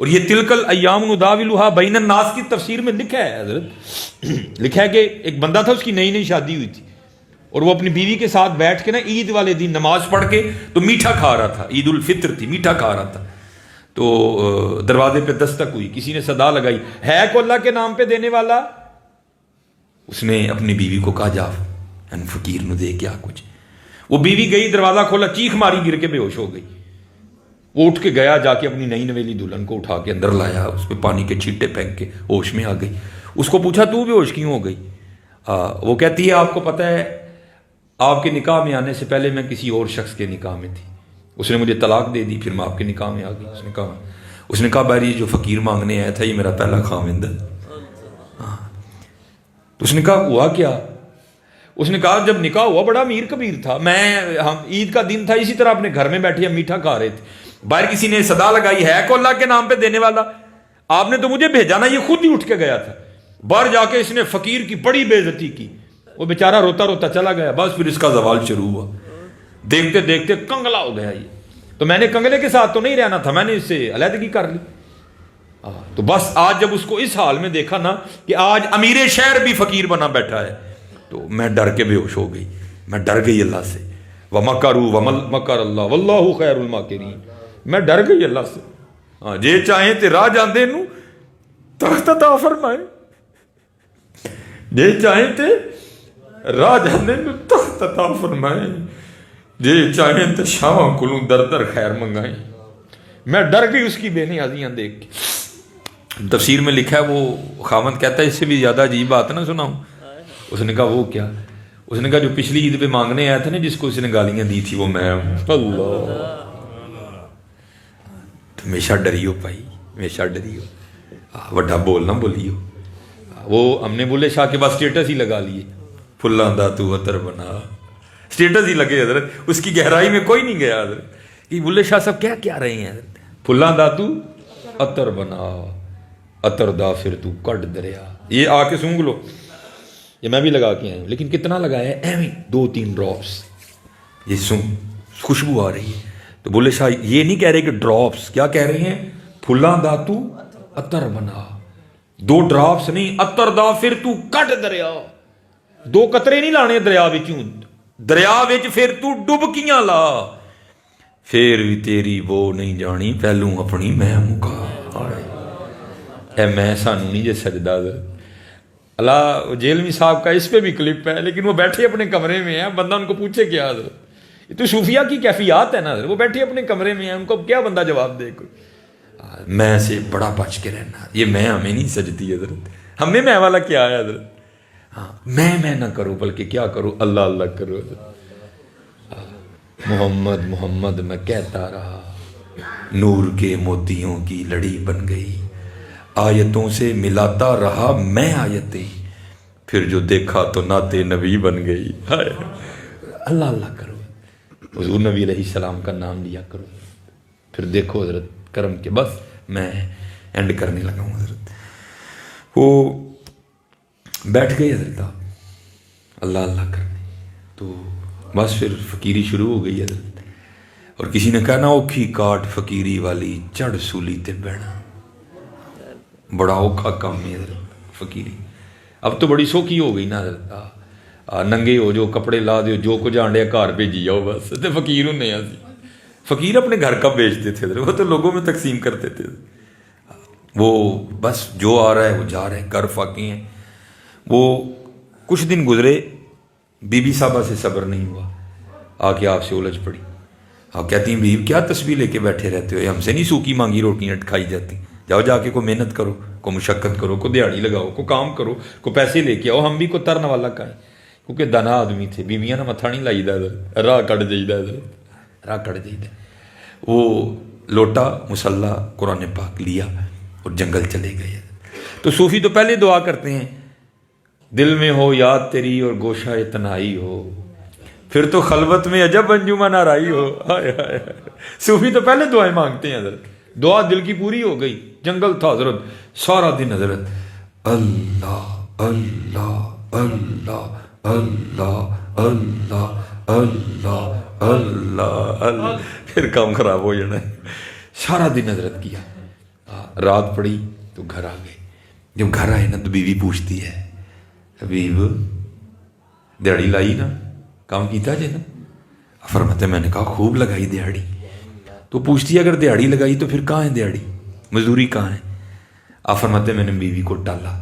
اور یہ تلکل ایام نداولھا بین الناس کی تفسیر میں لکھا ہے حضرت، لکھا ہے کہ ایک بندہ تھا، اس کی نئی نئی شادی ہوئی تھی، اور وہ اپنی بیوی کے ساتھ بیٹھ کے نا عید والے دن نماز پڑھ کے تو میٹھا کھا رہا تھا، عید الفطر تھی، میٹھا کھا رہا تھا، تو دروازے پہ دستک ہوئی، کسی نے صدا لگائی، ہے کو اللہ کے نام پہ دینے والا؟ اس نے اپنی بیوی کو کہا جا فقیر نو دے کیا کچھ. وہ بیوی گئی، دروازہ کھولا، چیخ ماری، گر کے بے ہوش ہو گئی. وہ اٹھ کے گیا، جا کے اپنی نئی نویلی دلہن کو اٹھا کے اندر لایا، اس پہ پانی کے چھینٹے پھینک کے ہوش میں آ گئی. اس کو پوچھا تو بے ہوش کیوں ہو گئی؟ وہ کہتی ہے آپ کو پتہ ہے آپ کے نکاح میں آنے سے پہلے میں کسی اور شخص کے نکاح میں تھی، اس نے مجھے طلاق دے دی، پھر میں آپ کے نکاح میں آ گئی. اس نے کہا بھائی جو فقیر مانگنے آیا تھا یہ میرا پہلا خاوند ہے. تو اس نے کہا ہوا کیا؟ اس نے کہا جب نکاح ہوا بڑا امیر کبیر تھا، ہم عید کا دن تھا، اسی طرح اپنے گھر میں بیٹھے ہم میٹھا کھا رہے تھے، باہر کسی نے صدا لگائی ہے کو اللہ کے نام پہ دینے والا؟ آپ نے تو مجھے بھیجا نا، یہ خود ہی اٹھ کے گیا تھا. باہر جا کے اس نے فقیر کی بڑی بے عزتی کی، وہ بیچارہ روتا روتا چلا گیا. بس پھر اس کا زوال شروع ہوا، دیکھتے دیکھتے کنگلا ہو گیا. یہ تو میں نے کنگلے کے ساتھ تو نہیں رہنا تھا، میں نے اس سے علیحدگی کر لی. تو بس آج جب اس کو اس حال میں دیکھا نا کہ آج امیر شہر بھی فقیر بنا بیٹھا ہے، تو میں ڈر کے بے ہوش ہو گئی. میں ڈر گئی اللہ سے. وَمَكَرُوا وَمَكَرَ اللَّهُ وَاللَّهُ خَيْرُ الْمَاكِرِينَ. میں ڈر گئی اللہ سے. جے چاہیں تے راہ جاندے نو تخت عطا فرمائے، جے چاہیں تے راہ جاندے نو تخت عطا فرمائے، جے چاہیں تے شاواں کولوں در در خیر منگائیں. میں ڈر گئی اس کی بے نیازیاں دیکھ کے. تفسیر میں لکھا ہے وہ خاوند کہتا ہے اس سے بھی زیادہ عجیب بات نہ سناؤں. اس نے کہا وہ کیا؟ اس نے کہا جو پچھلی عید پہ مانگنے آیا تھا نا، جس کو اس نے گالیاں دی تھی، وہ میں ہوں. اللہ، ہمیشہ ڈریو بھائی، ہمیشہ ڈریو، وڈا بول نہ بولیو. وہ ہم نے بولے شاہ کے بعد سٹیٹس ہی لگا لیے، پھلاں دا تو عطر بنا، سٹیٹس ہی لگے حضرت. اس کی گہرائی میں کوئی نہیں گیا حضرت. یہ بلے شاہ صاحب کیا کیا رہے ہیں حضرت؟ پھلاں دا تو عطر بنا، عطر دا پھر تو کٹ دریا. یہ آ کے سونگ لو، یہ میں بھی لگا کے آیا ہوں، لیکن کتنا لگایا ہے؟ ایویں 2-3 ڈراپس. یہ خوشبو آ رہی ہے. تو بولے شاہ یہ نہیں کہہ رہے کہ ڈراپس، کیا کہہ رہے ہیں؟ پھلاں دا تو عطر بنا، 2 ڈراپس نہیں، عطر دا پھر تو کٹ دریا. 2 قطرے نہیں لانے دریا وچوں، دریا وچ پھر تو ڈبکیاں لا، پھر بھی تیری وہ نہیں جانی پہلوں اپنی میں مکا. اے میں سانو نہیں جے سجدہ اللہ. جیلمی صاحب کا اس پہ بھی کلپ ہے، لیکن وہ بیٹھے اپنے کمرے میں ہیں، بندہ ان کو پوچھے کیا حضرت؟ یہ تو صوفیہ کی کیفیات ہے نا حضرت. وہ بیٹھے اپنے کمرے میں ہیں، ان کو کیا بندہ جواب دے کوئی؟ میں سے بڑا بچ کے رہنا. یہ میں ہمیں نہیں سجتی حضرت. ہمیں میں والا کیا ہے حضرت؟ میں نہ کرو بلکہ کیا کرو؟ اللہ اللہ کرو حضرت. محمد محمد میں کہتا رہا، نور کے موتیوں کی لڑی بن گئی، آیتوں سے ملاتا رہا میں آیتیں، پھر جو دیکھا تو نعت نبی بن گئی. اللہ اللہ کرو، حضور نبی علیہ السلام کا نام لیا کرو، پھر دیکھو حضرت کرم کے. بس میں اینڈ کرنے لگا ہوں حضرت. وہ بیٹھ گئی حضرت آپ اللہ اللہ کرنے. تو بس پھر فقیری شروع ہو گئی حضرت. اور کسی نے کہا نا اوکھی کاٹ فقیری والی چڑھ سولی تے بہنا. بڑا اوکھا کام ہے حضرت فقیری. اب تو بڑی سوکھی ہو گئی نا حضرت. ننگے ہو جو کپڑے لا دیو، جو کچھ آنڈیا گھر بھیجی جاؤ بس. تے فقیر ہونے ہیں. فقیر اپنے گھر کا بیچتے تھے حضرت، وہ تو لوگوں میں تقسیم کرتے تھے. وہ بس جو آ رہا ہے وہ جا رہا ہے، گھر فاقے ہیں. وہ کچھ دن گزرے، بی بی صاحبہ سے صبر نہیں ہوا، آ کے آپ سے الجھ پڑی. آپ کہتی ہیں بیوی کیا تسبیح لے کے بیٹھے رہتے ہو؟ ہم سے نہیں سوکھی مانگی روٹیاں کھائی جاتی. جاؤ جا کے کوئی محنت کرو، کوئی مشقت کرو، کوئی دیہڑی لگاؤ، کوئی کام کرو، کوئی پیسے لے کے آؤ، ہم بھی کوئی ترن والا کھائیں. کیونکہ دانا آدمی تھے، بیویاں نہ متھا نہیں لائی دا، راہ کٹ جائیدا، راہ کٹ جائیدا. وہ لوٹا مسلح قرآن پاک لیا اور جنگل چلے گئے. تو صوفی تو پہلے دعا کرتے ہیں دل میں ہو یاد تیری اور گوشہ تنہائی ہو، پھر تو خلوت میں عجب انجمن آرائی ہو. صوفی تو پہلے دعائیں مانگتے ہیں حضرت. دعا دل کی پوری ہو گئی. جنگل تھا حضرت، سارا دن حضرت اللہ اللہ اللہ اللہ اللہ اللہ اللہ اللہ. پھر کام خراب ہو جانا ہے. سارا دن حضرت کیا. رات پڑی تو گھر آ گئے. جب گھر آئے نا تو بیوی پوچھتی ہے حبیب دیہڑی لائی نا, کام کیتا جے نا؟ فرماتے میں نے کہا خوب لگائی دیہڑی. تو پوچھتی ہے اگر دیہڑی لگائی تو پھر کہاں ہے دیہڑی, مزدوری کہاں ہے؟ آپ فرماتے میں نے بیوی کو ٹالا,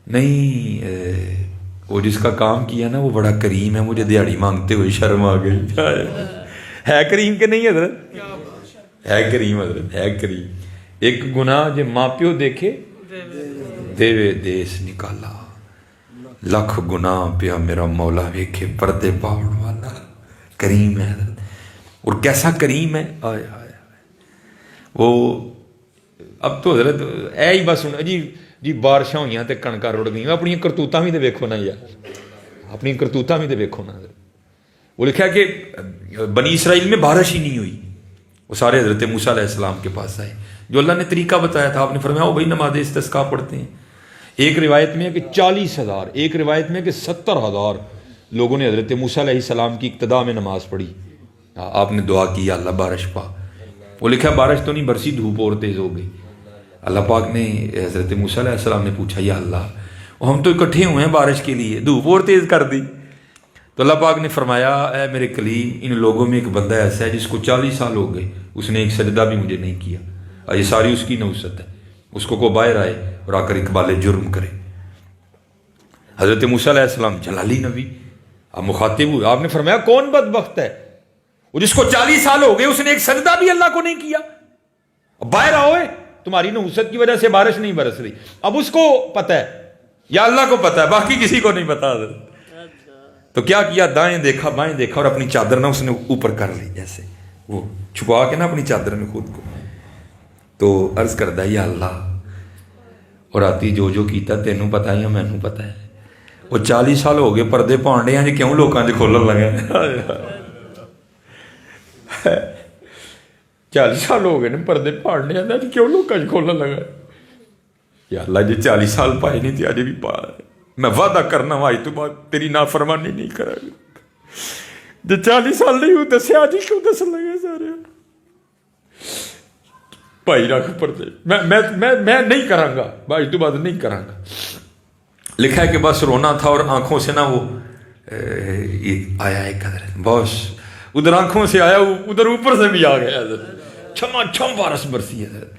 نہیں وہ جس کا کام کیا نا وہ بڑا کریم ہے, مجھے دیہڑی مانگتے ہوئے شرم آ گئی. ہے کریم کہ نہیں حضرت؟ ہے کریم حضرت, ہے کریم. ایک گناہ جے ماں پیو دیکھے دیوے دیس نکالا, لکھ گناہ پیا میرا مولا ویکھے پردے پاؤن والا. کریم ہے حضرت. اور کیسا کریم ہے, آئے آئے وہ. اب تو حضرت اے ہی بس جی بارشاں ہوئیاں تے کنکاں رڑ گئیں, اپنی کرتوتاں بھی تے ویکھو نا یار, اپنی کرتوتاں بھی تے ویکھو نا. وہ لکھا کہ بنی اسرائیل میں بارش ہی نہیں ہوئی, وہ سارے حضرت موسیٰ علیہ السلام کے پاس آئے. جو اللہ نے طریقہ بتایا تھا, آپ نے فرمایا وہ بھائی نماز استسقاء پڑھتے ہیں. ایک روایت میں ہے کہ 40,000, ایک روایت میں ہے کہ 70,000 لوگوں نے حضرت موسیٰ علیہ السلام کی اقتداء میں نماز پڑھی. آپ نے دعا کی یا اللہ بارش پا. وہ لکھا بارش تو نہیں برسی, دھوپ اور تیز ہو گئی. اللہ پاک نے حضرت موسیٰ علیہ السلام نے پوچھا یا اللہ ہم تو اکٹھے ہوئے ہیں بارش کے لیے, دھوپ اور تیز کر دی. تو اللہ پاک نے فرمایا اے میرے کلیم, ان لوگوں میں ایک بندہ ایسا ہے جس کو 40 سال ہو گئے, اس نے ایک سجدہ بھی مجھے نہیں کیا. یہ ساری اس کی نوست ہے, اس کو باہر آئے اور آ کر اقبال جرم کرے. حضرت موسیٰ علیہ السلام جلالی نبی, آپ مخاطب ہوئے. آپ نے فرمایا کون بدبخت ہے وہ جس کو 40 سال ہو گئے اس نے ایک سجدہ بھی اللہ کو نہیں کیا. باہر آؤ, تمہاری نحوست کی وجہ سے بارش نہیں برس رہی. اب اس کو پتہ ہے یا اللہ کو پتہ ہے, باقی کسی کو نہیں پتا. تو کیا کیا, دائیں دیکھا بائیں دیکھا اور اپنی چادر نہ اس نے اوپر کر لی, جیسے وہ چھپا کے نا اپنی چادر میں خود کو. تو عرض کردہ یا اللہ اور آتی جو کیتا تینوں پتا یا مینوں پتا ہے. وہ 40 سال ہو گئے پردے پانڈے ہیں جی, کیوں لوکاں دے کھولن لگے؟ 40 سال ہو گئے نا پردے پانڈے ہیں جی, کیوں لوکاں دے کھولن لگا؟ یا اللہ جی 40 سال پائے نہیں تھے اجے بھی پا, میں وعدہ کرنا وا تو بعد تیری نافرمانی نہیں کرا گا. جو 40 سال نہیں ہوتے دسیا جی کیوں دس لگے سارے بھائی رکھ پردے, میں نہیں کراں گا بھائی تو بعد نہیں کراں گا. لکھا ہے کہ بس رونا تھا اور آنکھوں سے نا وہ آیا ایک حضرت, بس ادھر آنکھوں سے آیا, ادھر اوپر سے بھی آ گیا حضرت, چھما چھم بارش برسی حضرت.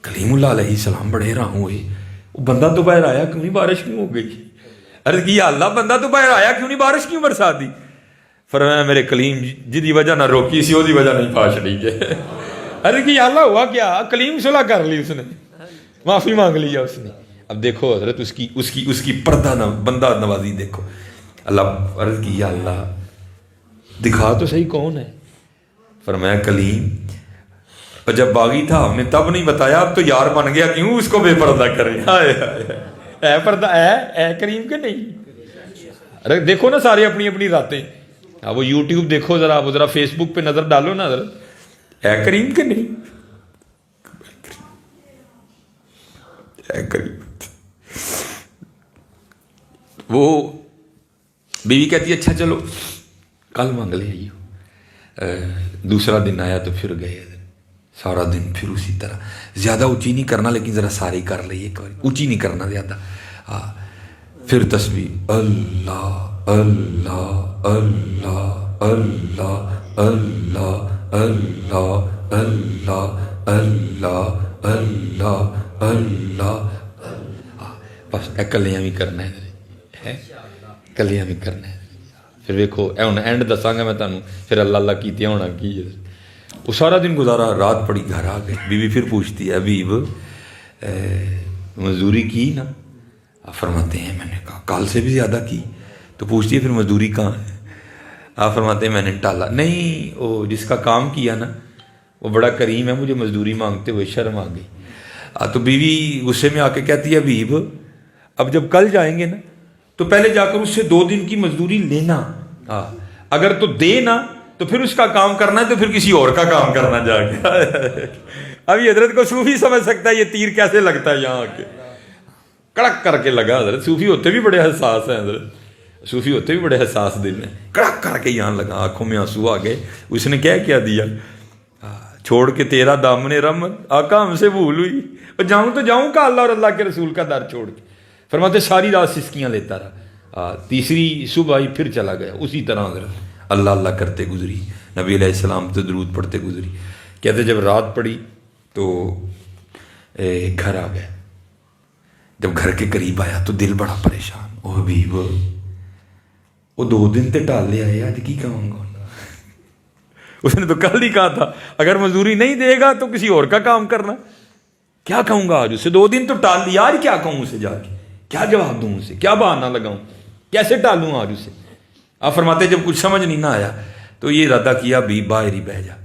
کلیم اللہ علیہ السلام بڑے راہ ہوئے, وہ بندہ تو باہر آیا کیوں نہیں, بارش کیوں ہو گئی؟ عرض کی یا اللہ بندہ تو باہر آیا کیوں نہیں, بارش کیوں برسا دی؟ فرمایا میرے کلیم جدی وجہ نہ روکی سی وہی وجہ نہیں پا چڑی گئے. عرض کی یا اللہ ہوا کیا؟ کلیم صلح کر لی اس نے, معافی مانگ لیا اس نے. اب دیکھو حضرت اس کی پردہ بندہ نوازی دیکھو. اللہ عرض کی یا اللہ دکھا تو صحیح کون ہے؟ فرمایا کلیم, اور جب باغی تھا ہم نے تب نہیں بتایا, اب تو یار بن گیا کیوں اس کو بے پردہ کرے؟ اے پردہ اے کریم کے نہیں. ارے دیکھو نا سارے اپنی اپنی راتیں, وہ یوٹیوب دیکھو ذرا, وہ ذرا فیس بک پہ نظر ڈالو نا حضرت, اے کریم کے نہیں, اے کریم. وہ بیوی کہتی ہے اچھا چلو کل مانگ لے آئیو. دوسرا دن آیا تو پھر گئے, سارا دن پھر اسی طرح. زیادہ اونچی نہیں کرنا لیکن ذرا ساری کر لئیے ایک بار, اونچی نہیں کرنا زیادہ. پھر تسبیح اللہ اللہ اللہ اللہ اللہ اللہ اللہ اللہ اللہ اللہ. بس کلیاں بھی کرنا ہے, کلیاں بھی کرنا ہے. پھر ویکھو اے ہن اینڈ دساں گا میں تانوں, پھر اللہ اللہ کیتیاں ہونا کی ہے. وہ سارا دن گزارا, رات پڑی, گھر آ گئے. بیوی پھر پوچھتی ہے حبیب مزدوری کی نا؟ آپ فرماتے ہیں میں نے کہا کل سے بھی زیادہ کی. تو پوچھتی ہے پھر مزدوری کہاں ہے؟ آپ فرماتے ہیں میں نے ٹالا. نہیں وہ جس کا کام کیا نا وہ بڑا کریم ہے, مجھے مزدوری مانگتے ہوئے شرم آ گئی. تو بیوی غصے میں آ کے کہتی ہے حبیب اب جب کل جائیں گے نا تو پہلے جا کر اس سے 2 دن کی مزدوری لینا, اگر تو دے نا تو پھر اس کا کام کرنا ہے, تو پھر کسی اور کا کام کرنا جا کے. اب یہ حضرت کو صوفی سمجھ سکتا ہے یہ تیر کیسے لگتا ہے یہاں کے, کڑک کر کے لگا. حضرت صوفی ہوتے بھی بڑے حساس ہیں, حضرت صوفی ہوتے بھی بڑے حساس دل ہیں. کڑک کر کے یہاں لگا, آنکھوں میں آنسو آ گئے. اس نے کیا دیا, چھوڑ کے تیرا دامن رحمت آقا ہم سے بھول ہوئی، اور جاؤں تو جاؤں کا اللہ اور اللہ کے رسول کا در چھوڑ کے؟ فرماتے ساری رات سسکیاں لیتا رہا، تیسری صبح آئی پھر چلا گیا اسی طرح حضرت اللہ اللہ کرتے گزری، نبی علیہ السلام تو درود پڑھتے گزری۔ کہتے جب رات پڑی تو گھر آ گیا، جب گھر کے قریب آیا تو دل بڑا پریشان، او حبیب وہ 2 دن تے ٹال لے آئے، آج کی کہوں گا؟ اس نے تو کل ہی کہا تھا اگر مزدوری نہیں دے گا تو کسی اور کا کام کرنا، کیا کہوں گا آج اسے؟ 2 دن تو ٹال لیا، آج کیا کہوں اسے؟ جا کے کیا جواب دوں اسے؟ کیا بہانہ لگاؤں؟ کیسے ٹالوں آج اسے؟ آپ فرماتے جب کچھ سمجھ نہیں نہ آیا تو یہ ارادہ کیا بھی باہر ہی بہ جا،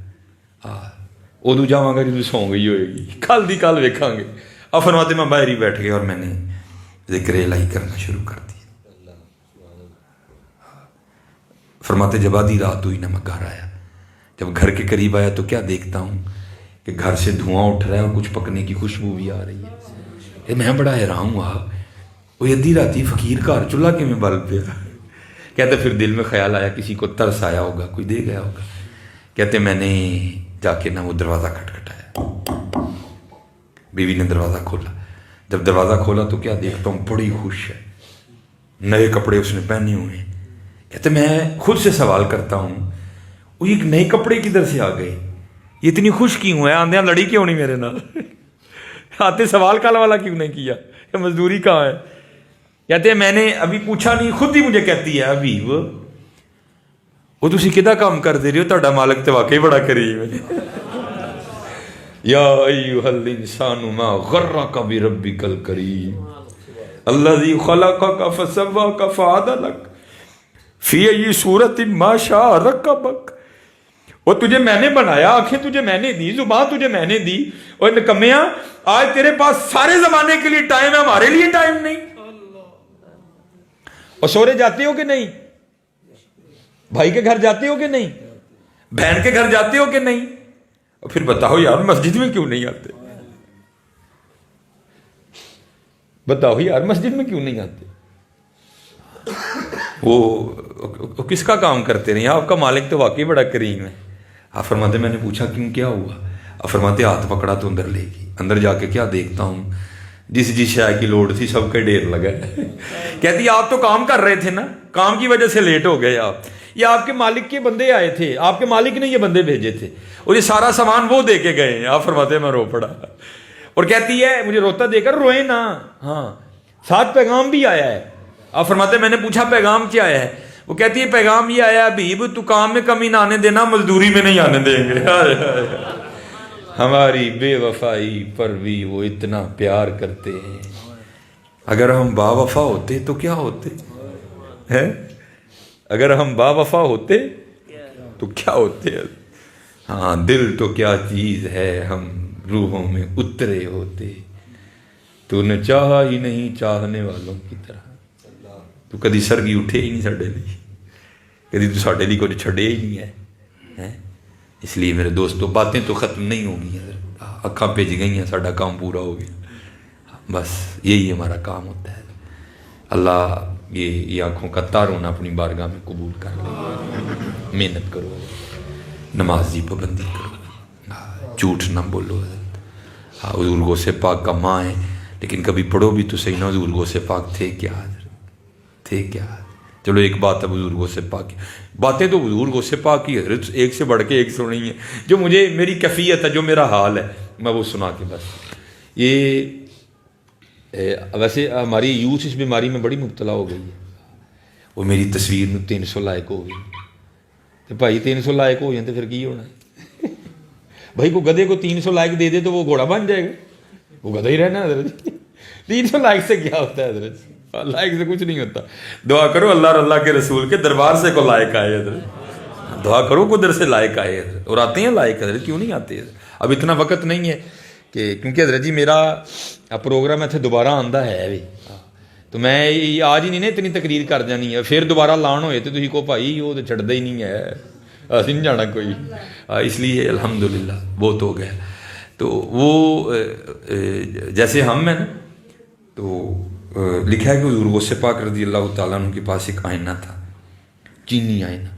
ادو جاواں گا جدو سو گئی ہوئے گی، کل دی کل ویکھاں گے۔ آپ فرماتے میں باہر ہی بیٹھ گیا اور میں نے ذکر الہی کرنا شروع کر دیا۔ فرماتے جب آدھی رات ہوئی نا میں گھر آیا، جب گھر کے قریب آیا تو کیا دیکھتا ہوں کہ گھر سے دھواں اٹھ رہا ہے اور کچھ پکنے کی خوشبو بھی آ رہی ہے۔ میں بڑا حیران ہوا، وہ ادھی راتی فقیر گھر چولہا کے میں بل پیا۔ کہتے پھر دل میں خیال آیا کسی کو ترس آیا ہوگا، کوئی دے گیا ہوگا۔ کہتے میں نے جا کے نا وہ دروازہ کھٹکھٹایا، بیوی نے دروازہ کھولا، جب دروازہ کھولا تو کیا دیکھتا ہوں بڑی خوش ہے، نئے کپڑے اس نے پہنے ہوئے ہیں۔ کہتے میں خود سے سوال کرتا ہوں وہ یہ نئے کپڑے کدھر سے آ گئے، یہ اتنی خوش کیوں ہے؟ آندیاں لڑی کیوں نہیں میرے نال؟ آتے سوال کال والا کیوں نہیں کیا کہ مزدوری کہاں ہے؟ کہتے ہیں میں نے ابھی پوچھا نہیں، خود ہی مجھے کہتی ہے حبیب وہ تسی کدا کام کر دے رہے ہو، تہاڈا مالک تو واقعی بڑا کریم ہے۔ یا ایھا الانسان ما غرک بربک الکریم الذی خلقک فسواک فعدلک فی ای صورت ما شاء رکبک۔ وہ تجھے میں نے بنایا، آنکھیں تجھے میں نے دی، زبان تجھے میں نے دی، اور نکمیاں آج تیرے پاس سارے زمانے کے لیے ٹائم ہے، ہمارے لیے ٹائم نہیں۔ اور سورے جاتے ہو کہ نہیں؟ بھائی کے گھر جاتے ہو کہ نہیں؟ بہن کے گھر جاتے ہو کہ نہیں؟ اور پھر بتاؤ یار مسجد میں کیوں نہیں آتے؟ بتاؤ یار مسجد میں کیوں نہیں آتے؟ وہ کس کا کام کرتے نہیں؟ آپ کا مالک تو واقعی بڑا کریم ہے۔ آپ فرماتے میں نے پوچھا کیوں، کیا ہوا؟ آپ فرماتے ہاتھ پکڑا تو اندر لے گئی، اندر جا کے کیا دیکھتا ہوں جس شے کی لوڑ تھی سب کا ڈھیر لگا ہے۔ کہتی آپ تو کام کر رہے تھے نا، کام کی وجہ سے لیٹ ہو گئے آپ، یہ آپ کے مالک کے بندے آئے تھے، آپ کے مالک نے یہ بندے بھیجے تھے اور یہ سارا سامان وہ دے کے گئے ہیں۔ آپ فرماتے میں رو پڑا، اور کہتی ہے مجھے روتا دے کر روئے نا، ہاں ساتھ پیغام بھی آیا ہے۔ آپ فرماتے میں نے پوچھا پیغام کیا آیا ہے؟ وہ کہتی ہے پیغام یہ آیا حبیب تو کام میں کمی نہ آنے دینا، مزدوری میں نہیں آنے دیں گے۔ ہماری بے وفائی پر بھی وہ اتنا پیار کرتے ہیں، اگر ہم با وفا ہوتے تو کیا ہوتے ہیں؟ اگر ہم با وفا ہوتے تو کیا ہوتے ہیں؟ ہاں دل تو کیا چیز ہے، ہم روحوں میں اترے ہوتے، تو نے چاہا ہی نہیں چاہنے والوں کی طرح، تو کدی سرگی اٹھے ہی نہیں ساڈے لیے، کدی تو ساڈے لیے کچھ چھڑے ہی نہیں ہے۔ اس لیے میرے دوستو باتیں تو ختم نہیں ہوں گی، اکھاں بھیج گئی ہیں، ساڈا کام پورا ہو گیا، بس یہی ہمارا کام ہوتا ہے۔ اللہ یہ آنکھوں کا تارونا اپنی بارگاہ میں قبول کر لے۔ محنت کرو، نماز کی پابندی کرو، جھوٹ نہ بولو۔ حضور غوث پاک کا ماں ہے، لیکن کبھی پڑھو بھی تو صحیح نا حضور غوث پاک تھے کیا، تھے کیا؟ چلو ایک بات ہے حضور غوث پاک کی، باتیں تو حضور غوث پاک کی حضرت ایک سے بڑھ کے ایک سنی ہیں، جو مجھے میری کیفیت ہے، جو میرا حال ہے میں وہ سنا کے بس۔ یہ ویسے ہماری یوتھ اس بیماری میں بڑی مبتلا ہو گئی ہے، وہ میری تصویر میں 300 لائک ہو گئی، تو بھائی 300 لائک ہو جائیں تو پھر کی ہونا ہے؟ بھائی کو گدھے کو 300 لائک دے دے تو وہ گھوڑا بن جائے گا، وہ گدھا ہی رہنا حضرت۔ 300 لائک سے کیا ہوتا ہے حضرت؟ لائک سے کچھ نہیں ہوتا۔ دعا کرو اللہ اور اللہ کے رسول کے دربار سے کو لائک آئے حضرت، دعا کرو کو در سے لائک آئے حضرت، اور آتے ہیں لائک حضرت، کیوں نہیں آتے حضرت؟ اب اتنا وقت نہیں ہے کہ کیونکہ حضرت جی میرا پروگرام اتنے دوبارہ آندا ہے بھی، تو میں آج ہی نہیں نا اتنی تقریر کر جانی ہے، پھر دوبارہ لان ہوئے تو تھی کو بھائی وہ تو چھڑتا ہی نہیں ہے، اسی نہیں جانا کوئی، اس لیے الحمدللہ بہت ہو گیا۔ تو وہ جیسے ہم ہیں نا، تو لکھا ہے کہ حضور غوث پاک رضی اللہ تعالیٰ عنہ کے پاس ایک آئینہ تھا، چینی آئینہ۔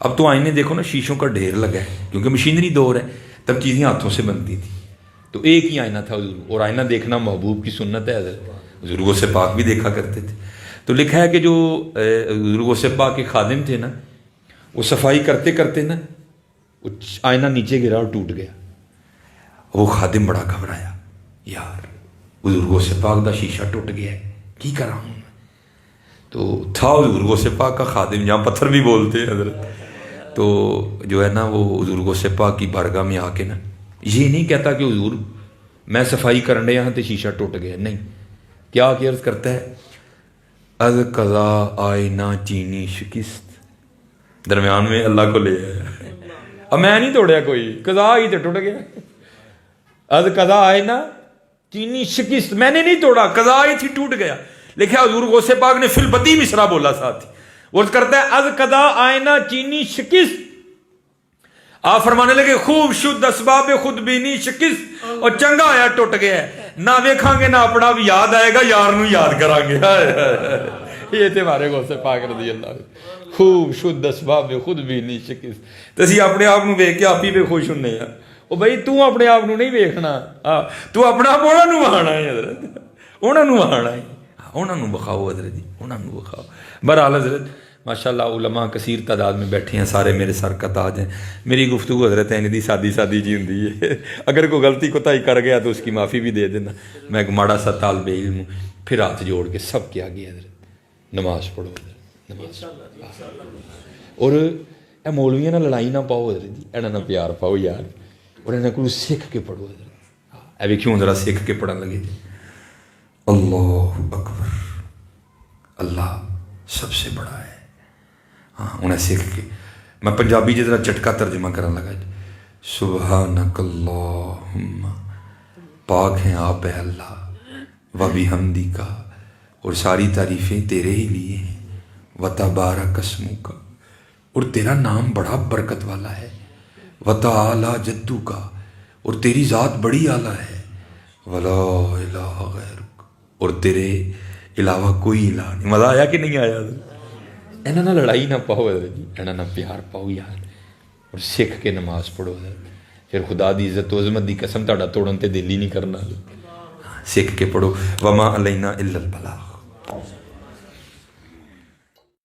اب تو آئینے دیکھو نا شیشوں کا ڈھیر لگا ہے کیونکہ مشینری دور ہے، تب چیزیں ہاتھوں سے بنتی تھیں. تو ایک ہی آئینہ تھا حضور، اور آئینہ دیکھنا محبوب کی سنت ہے. حضور غوث پاک بھی دیکھا کرتے تھے. تو لکھا ہے کہ جو حضور غوث پاک کے خادم تھے نا، وہ صفائی کرتے کرتے نا وہ آئینہ نیچے گرا اور ٹوٹ گیا. وہ خادم بڑا گھبرایا، یار حضور غوث پاک دا شیشہ ٹوٹ گیا ہے، کی کرا ہوں میں. تو تھا حضور غوث پاک کا خادم، جہاں پتھر بھی بولتے ہیں حضرت. تو جو ہے نا وہ حضور غوث پاک کی بارگاہ میں آ کے نا یہ نہیں کہتا کہ حضور میں صفائی کرنے یہاں تے شیشہ ٹوٹ گیا، نہیں. کیا عرض کرتا ہے، از قضا آئینہ چینی شکست، درمیان میں اللہ کو لے آیا. اب میں نہیں توڑیا کوئی، قضا ہی تو ٹوٹ گیا. از قضا آئینہ چینی شکست، میں نے نہیں توڑا، قضا ہی تھی ٹوٹ گیا. لکھا حضور غوث پاک نے فی البدی مصرع بولا ساتھ ہی. وہ کرتا ہے از قضا آئینہ چینی شکست. آپ فرمانے لگے خوب شد اسباب خود بینی شکست، اور چنگا آیا ٹوٹ گیا ہے. نہ ویکھاں گے نہ اپنا بھی یاد آئے گا، یار نو یاد کران گے. یہ تھے ہمارے غوث پاک رضی اللہ عنہ. خوب شد اسباب خود بینی شکست. تو اسی اپنے آپ نو ویکھ کے آپ ہی پہ خوش ہونے ہیں. او بھائی تو اپنے آپ نو نہیں ویکھنا، تو اپنا آپ انہاں نو وہانا ہے حضرت، انہاں نو وہانا ہے، انہاں نو بخاؤ حضرت جی، انہاں نو بخاؤ. بہرحال حضرت ماشاءاللہ علماء کثیر تعداد میں بیٹھے ہیں، سارے میرے سر کا تاج ہیں. میری گفتگو حضرت ہے دی سادی سادی جی ہوندی ہے. اگر کوئی غلطی کوتاہی کر گیا تو اس کی معافی بھی دے دینا. میں ایک ماڑا سا طالب علم ہوں. پھر ہاتھ جوڑ کے سب کے آگے حضرت نماز پڑھو حضرت، نماز. اور اے مولویاں نہ لڑائی نہ پاؤ حضرت جی، انہاں نہ پیار پاؤ یار، اور انہاں کو سیکھ کے پڑھو حضرت. اے ویکھیوں ذرا سیکھ کے پڑھن لگے. اللہ اکبر، اللہ سب سے بڑا ہے. ہاں انہیں سیکھ کے میں پنجابی جتنا چٹکا ترجمہ کرنے لگا. سبحانک اللہم، پاک ہیں آپ ہے اللہ، و بحمدی کا، اور ساری تعریفیں تیرے ہی لیے ہیں. و تبارک اسمک، اور تیرا نام بڑا برکت والا ہے. و تعالی جدو کا، اور تیری ذات بڑی اعلیٰ ہے. ولا الہ غیرک، اور تیرے علاوہ کوئی الہ نہیں. مزہ آیا کہ نہیں آیا؟ انہاں نہ لڑائی نہ پاؤ حضرت جی، انہاں نہ پیار پاؤ یار، اور سکھ کے نماز پڑھو حضرت. پھر خدا دی عزت و عظمت دی قسم تہاڈا توڑن تے دل ہی نہیں کرنا. سکھ کے پڑھو. وما علینا الا البلاغ.